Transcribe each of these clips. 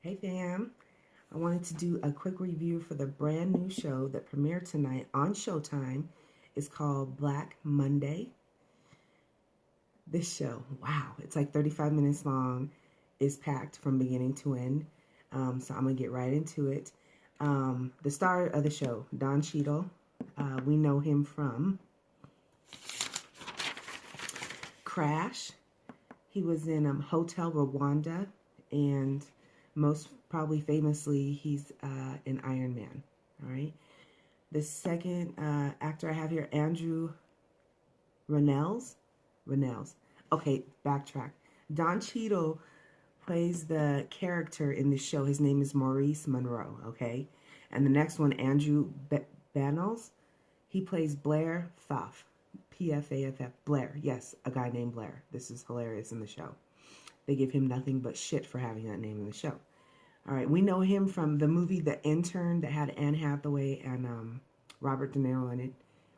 Hey fam, I wanted to do a quick review for the brand new show that premiered tonight on Showtime. It's called Black Monday. This show, wow, it's like 35 minutes long. It's packed from beginning to end. So I'm going to get right into it. The star of the show, Don Cheadle, we know him from Crash. He was in Hotel Rwanda, and most probably famously, he's in Iron Man. All right. The second actor I have here, Andrew Rannells. Rannells. Okay, backtrack. Don Cheadle plays the character in the show. His name is Maurice Monroe. Okay, and the next one, Andrew Banos. He plays Blair Pfaff. Pfaff. Blair. Yes, a guy named Blair. This is hilarious in the show. They give him nothing but shit for having that name in the show. All right, we know him from the movie The Intern that had Anne Hathaway and Robert De Niro in it.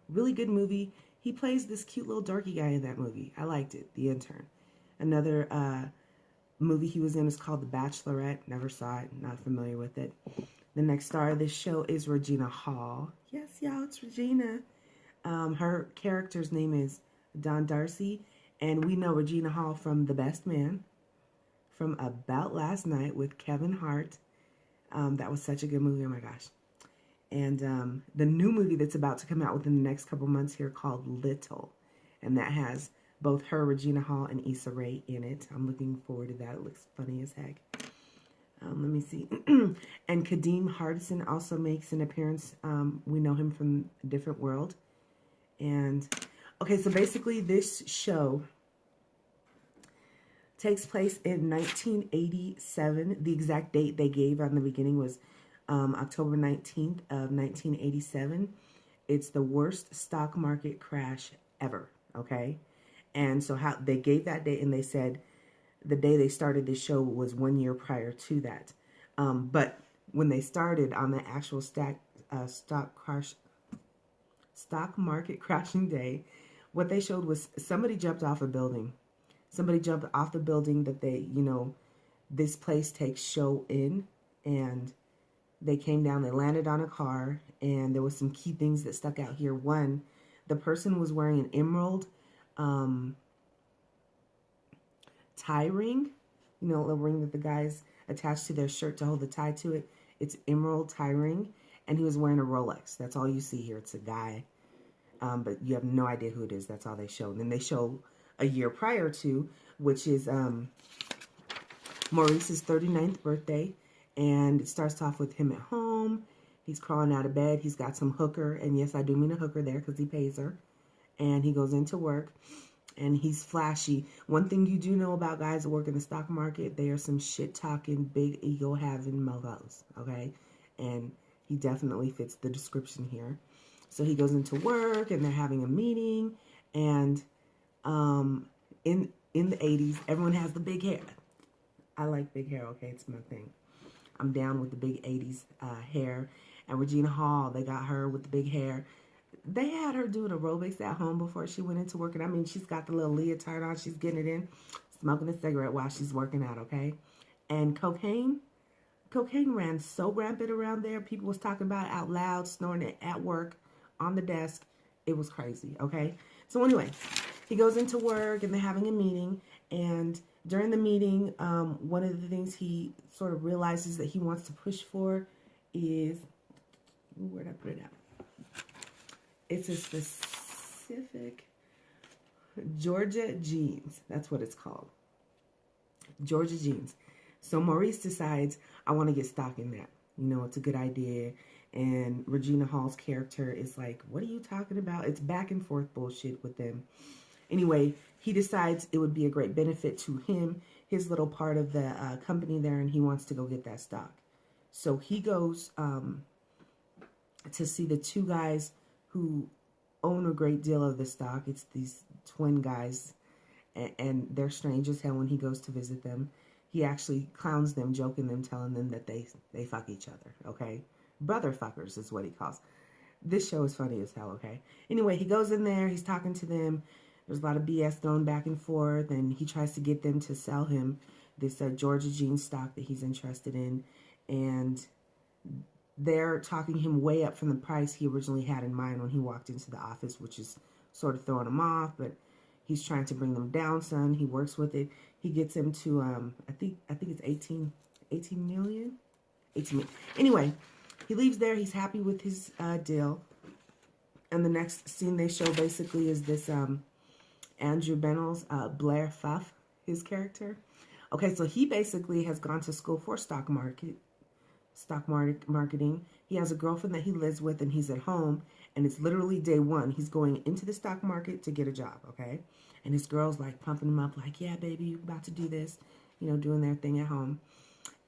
Really good movie. He plays this cute little dorky guy in that movie. I liked it, The Intern. Another movie he was in is called The Bachelorette. Never saw it, not familiar with it. The next star of this show is Regina Hall. Yes, y'all, it's Regina. Her character's name is Don Darcy, and we know Regina Hall from The Best Man, from About Last Night with Kevin Hart. That was such a good movie, oh my gosh. And the new movie that's about to come out within the next couple months here called Little. And that has both her, Regina Hall, and Issa Rae in it. I'm looking forward to that. It looks funny as heck. Let me see. And Kadeem Hardison also makes an appearance. We know him from A Different World. And, okay, so basically this show takes place in 1987. The exact date they gave on the beginning was October 19th of 1987. It's the worst stock market crash ever, okay? And so how they gave that date, and they said the day they started this show was 1 year prior to that. But when they started on the actual stock market crashing day, what they showed was somebody jumped off a building. Somebody jumped off the building that this place takes show in, and they came down, they landed on a car, and there was some key things that stuck out here. One, the person was wearing an emerald tie ring, the ring that the guys attach to their shirt to hold the tie to it. It's emerald tie ring, and he was wearing a Rolex. That's all you see here. It's a guy, but you have no idea who it is. That's all they show. And then they show a year prior to, which is Maurice's 39th birthday, and it starts off with him at home. He's crawling out of bed. He's got some hooker, and yes, I do mean a hooker there because he pays her. And he goes into work, and he's flashy. One thing you do know about guys that work in the stock market, they are some shit-talking, big ego-having mofos, okay? And he definitely fits the description here. So he goes into work, and they're having a meeting, and in the 80s, everyone has the big hair. I like big hair, okay? It's my thing. I'm down with the big 80s hair. And Regina Hall, they got her with the big hair. They had her doing aerobics at home before she went into work. And I mean, she's got the little leotard on. She's getting it in, smoking a cigarette while she's working out, okay? And cocaine ran so rampant around there. People was talking about it out loud, snoring it at work, on the desk. It was crazy, okay? So anyway, he goes into work, and they're having a meeting. And during the meeting, one of the things he sort of realizes that he wants to push for is, where'd I put it at? It's a specific Georgia jeans. That's what it's called. Georgia jeans. So Maurice decides, I want to get stock in that. It's a good idea. And Regina Hall's character is like, what are you talking about? It's back and forth bullshit with them. Anyway, he decides it would be a great benefit to him, his little part of the company there, and he wants to go get that stock. So he goes to see the two guys who own a great deal of the stock. It's these twin guys, and they're strange as hell when he goes to visit them. He actually clowns them, joking them, telling them that they fuck each other, okay? Brother fuckers is what he calls. This show is funny as hell, okay? Anyway, he goes in there, he's talking to them. There's a lot of BS thrown back and forth, and he tries to get them to sell him this Georgia Jeans stock that he's interested in, and they're talking him way up from the price he originally had in mind when he walked into the office, which is sort of throwing him off, but he's trying to bring them down some. He works with it. He gets him to I think it's 18 million. 18 million. Anyway, he leaves there. He's happy with his deal. And the next scene they show basically is this Andrew Bennell's Blair Fuff, his character. Okay, so he basically has gone to school for stock marketing. He has a girlfriend that he lives with, and he's at home, and it's literally day one. He's going into the stock market to get a job, okay? And his girl's like pumping him up, like, yeah, baby, you're about to do this, you know, doing their thing at home.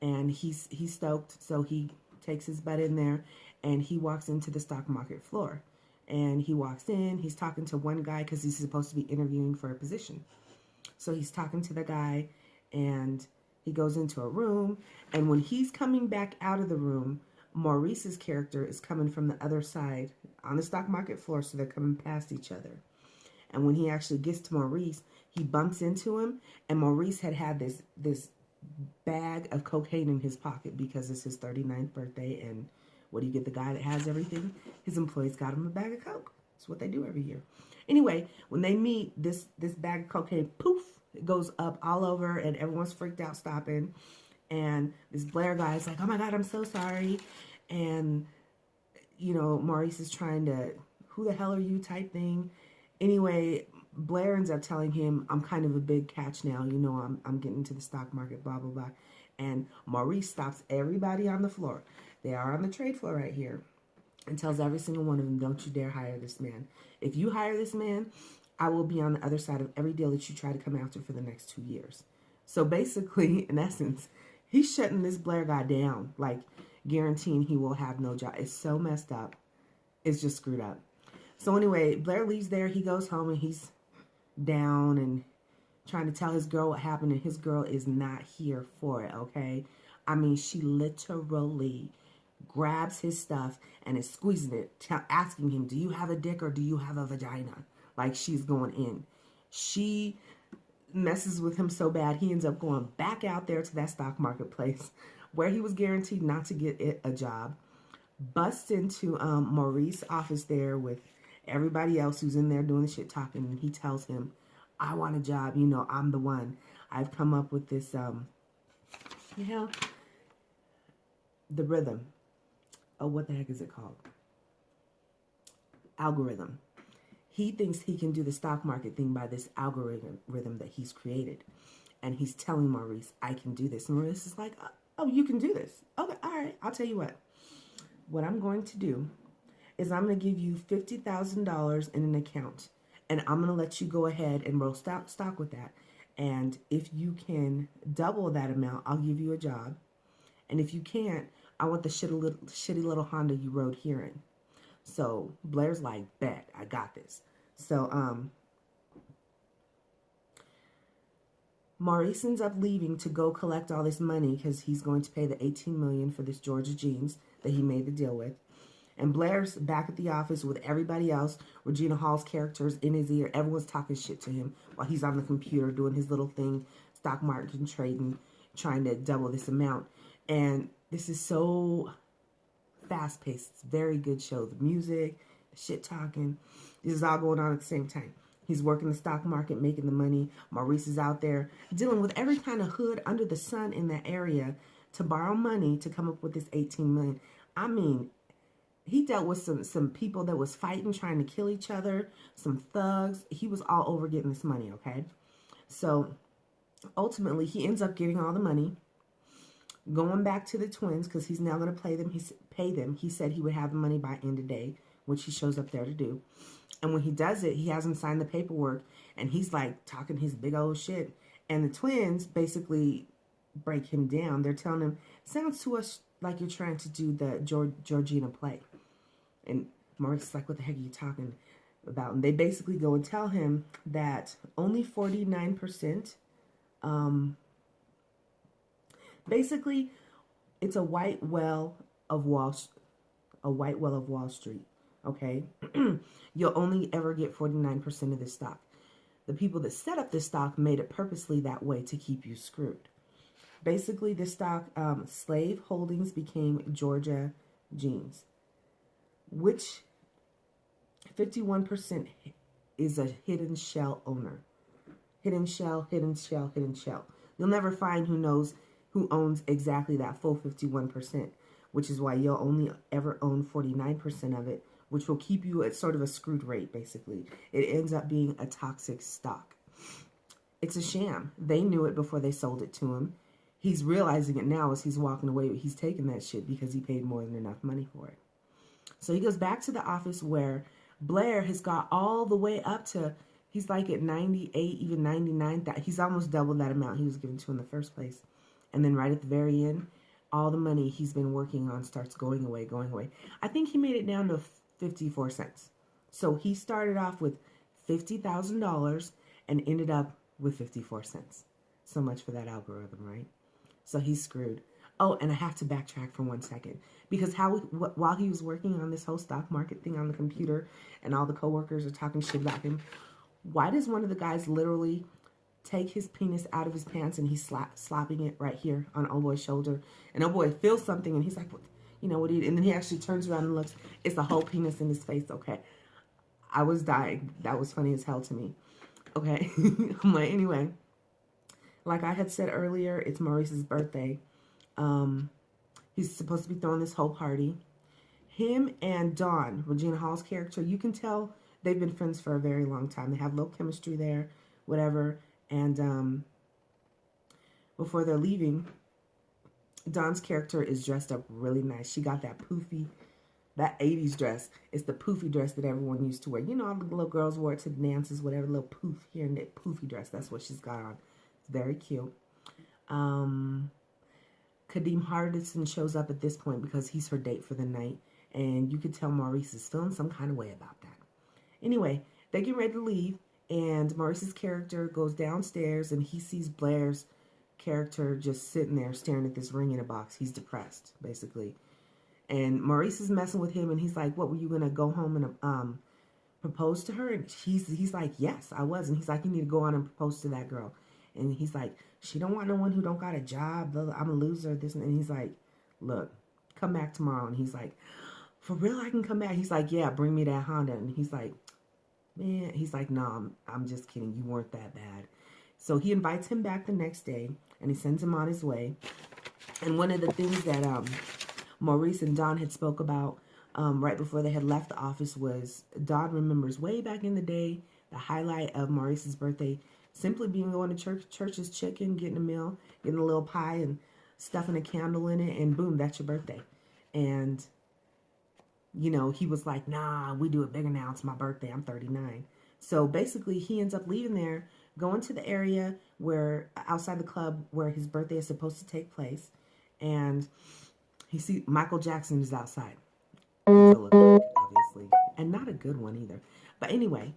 And he's stoked, so he takes his butt in there, and he walks into the stock market floor. And he walks in, he's talking to one guy because he's supposed to be interviewing for a position. So he's talking to the guy, and he goes into a room, and when he's coming back out of the room, Maurice's character is coming from the other side on the stock market floor, so they're coming past each other. And when he actually gets to Maurice, he bumps into him, and Maurice had this bag of cocaine in his pocket because it's his 39th birthday, and what do you get the guy that has everything? His employees got him a bag of coke. That's what they do every year. Anyway, when they meet, this bag of cocaine, poof, it goes up all over, and everyone's freaked out stopping. And this Blair guy is like, oh my God, I'm so sorry. And, you know, Maurice is trying to, who the hell are you type thing. Anyway, Blair ends up telling him, I'm kind of a big catch now. You know, I'm getting into the stock market, blah, blah, blah. And Maurice stops everybody on the floor. They are on the trade floor right here, and tells every single one of them, don't you dare hire this man. If you hire this man, I will be on the other side of every deal that you try to come after for the next 2 years. So basically, in essence, he's shutting this Blair guy down, like guaranteeing he will have no job. It's so messed up. It's just screwed up. So anyway, Blair leaves there. He goes home, and he's down and trying to tell his girl what happened, and his girl is not here for it, okay? I mean, she literally grabs his stuff and is squeezing it, asking him, do you have a dick or do you have a vagina? Like, she's going in. She messes with him so bad, he ends up going back out there to that stock marketplace where he was guaranteed not to get a job, busts into Maurice's office there with everybody else who's in there doing the shit talking, and he tells him, I want a job, you know, I'm the one. I've come up with this, you know, the rhythm. Oh, what the heck is it called? Algorithm. He thinks he can do the stock market thing by this algorithm that he's created. And he's telling Maurice, I can do this. And Maurice is like, oh, you can do this. Okay, all right, I'll tell you what. What I'm going to do is I'm going to give you $50,000 in an account. And I'm going to let you go ahead and roll stock with that. And if you can double that amount, I'll give you a job. And if you can't, I want the shitty little Honda you rode here in. So Blair's like, bet, I got this. So Maurice ends up leaving to go collect all this money because he's going to pay the $18 million for this Georgia Jeans that he made the deal with. And Blair's back at the office with everybody else. Regina Hall's character's in his ear. Everyone's talking shit to him while he's on the computer doing his little thing, stock market trading, trying to double this amount. And this is so fast-paced. It's a very good show. The music, the shit talking, this is all going on at the same time. He's working the stock market, making the money. Maurice is out there dealing with every kind of hood under the sun in that area to borrow money to come up with this $18 million. I mean, he dealt with some people that was fighting, trying to kill each other, some thugs. He was all over getting this money, okay? So ultimately, he ends up getting all the money, going back to the twins because he's now going to pay them. He said he would have the money by end of day, which he shows up there to do. And when he does it, he hasn't signed the paperwork, and he's like talking his big old shit. And the twins basically break him down. They're telling him, sounds to us like you're trying to do the Georgina play. And Maurice is like, what the heck are you talking about? And they basically go and tell him that only 49%, basically, it's a white well of Wall Street. Okay, you'll only ever get 49% of the stock. The people that set up this stock made it purposely that way to keep you screwed. Basically, the stock Slave Holdings became Georgia Jeans, which 51% is a hidden shell owner. Hidden shell, hidden shell, hidden shell. You'll never find who owns exactly that full 51%, which is why you'll only ever own 49% of it, which will keep you at sort of a screwed rate, basically. It ends up being a toxic stock. It's a sham. They knew it before they sold it to him. He's realizing it now as he's walking away, but he's taking that shit because he paid more than enough money for it. So he goes back to the office where Blair has got all the way up to, he's like at 98, even 99. He's almost double that amount he was given to in the first place. And then right at the very end, all the money he's been working on starts going away, going away. I think he made it down to 54 cents. So he started off with $50,000 and ended up with 54 cents. So much for that algorithm, right? So he's screwed. Oh, and I have to backtrack for 1 second. Because while he was working on this whole stock market thing on the computer and all the coworkers are talking shit about him, why does one of the guys literally take his penis out of his pants and he's slapping it right here on Oh Boy's shoulder? And Oh Boy feels something and he's like, what? You know what? And then he actually turns around and looks. It's the whole penis in his face. Okay. I was dying. That was funny as hell to me. Okay. I'm like, anyway. Like I had said earlier, it's Maurice's birthday. He's supposed to be throwing this whole party. Him and Dawn, Regina Hall's character, you can tell they've been friends for a very long time. They have low chemistry there, whatever. And before they're leaving, Dawn's character is dressed up really nice. She got that 80s dress. It's the poofy dress that everyone used to wear. You know, all the little girls wore it to the dances, whatever, little poof here and that poofy dress. That's what she's got on. It's very cute. Kadeem Hardison shows up at this point because he's her date for the night. And you could tell Maurice is feeling some kind of way about that. Anyway, they get ready to leave. And Maurice's character goes downstairs and he sees Blair's character just sitting there staring at this ring in a box. He's depressed, basically. And Maurice is messing with him and he's like, what, were you going to go home and propose to her? And he's like, yes, I was. And he's like, you need to go on and propose to that girl. And he's like, she don't want no one who don't got a job. I'm a loser. This and he's like, look, come back tomorrow. And he's like, for real, I can come back. He's like, yeah, bring me that Honda. And he's like, man, he's like, no, I'm just kidding. You weren't that bad. So he invites him back the next day and he sends him on his way. And one of the things that Maurice and Dawn had spoke about right before they had left the office was Dawn remembers way back in the day, the highlight of Maurice's birthday simply being going to church's chicken, getting a meal, getting a little pie and stuffing a candle in it, and boom, that's your birthday. And, you know, he was like, nah, we do it bigger now. It's my birthday. I'm 39. So basically he ends up leaving there, going to the area where, outside the club where his birthday is supposed to take place. And he sees Michael Jackson is outside. Obviously. And not a good one either. But anyway,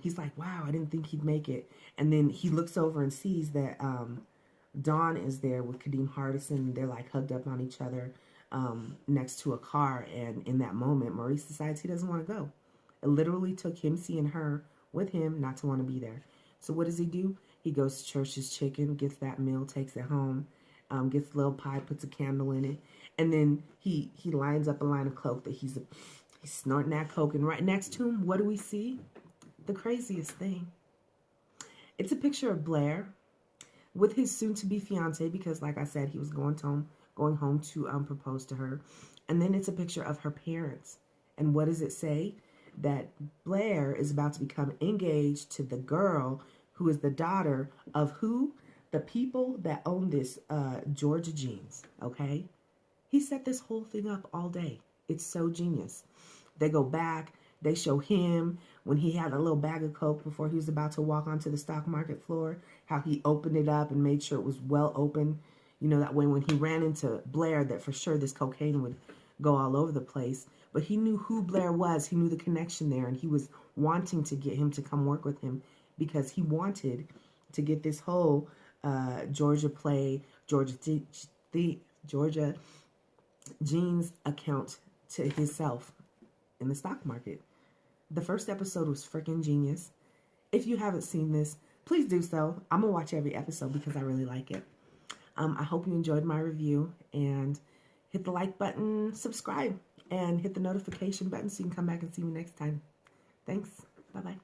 he's like, wow, I didn't think he'd make it. And then he looks over and sees that Dawn is there with Kadeem Hardison. They're like hugged up on each other next to a car. And in that moment, Maurice decides he doesn't want to go. It literally took him seeing her with him not to want to be there. So what does he do? He goes to Church's Chicken, gets that meal, takes it home, gets a little pie, puts a candle in it. And then he lines up a line of coke that he's snorting that coke. And right next to him, what do we see? The craziest thing. It's a picture of Blair with his soon-to-be fiance, because like I said, he was going home to propose to her. And then it's a picture of her parents. And what does it say? That Blair is about to become engaged to the girl who is the daughter of who? The people that own this Georgia Jeans, okay? He set this whole thing up all day. It's so genius. They go back. They show him when he had a little bag of coke before he was about to walk onto the stock market floor, how he opened it up and made sure it was well open. You know, that way when he ran into Blair, that for sure this cocaine would go all over the place. But he knew who Blair was. He knew the connection there, and he was wanting to get him to come work with him because he wanted to get this whole Georgia Jeans account to himself in the stock market. The first episode was freaking genius. If you haven't seen this, please do so. I'm going to watch every episode because I really like it. I hope you enjoyed my review, and hit the like button, subscribe, and hit the notification button so you can come back and see me next time. Thanks. Bye-bye.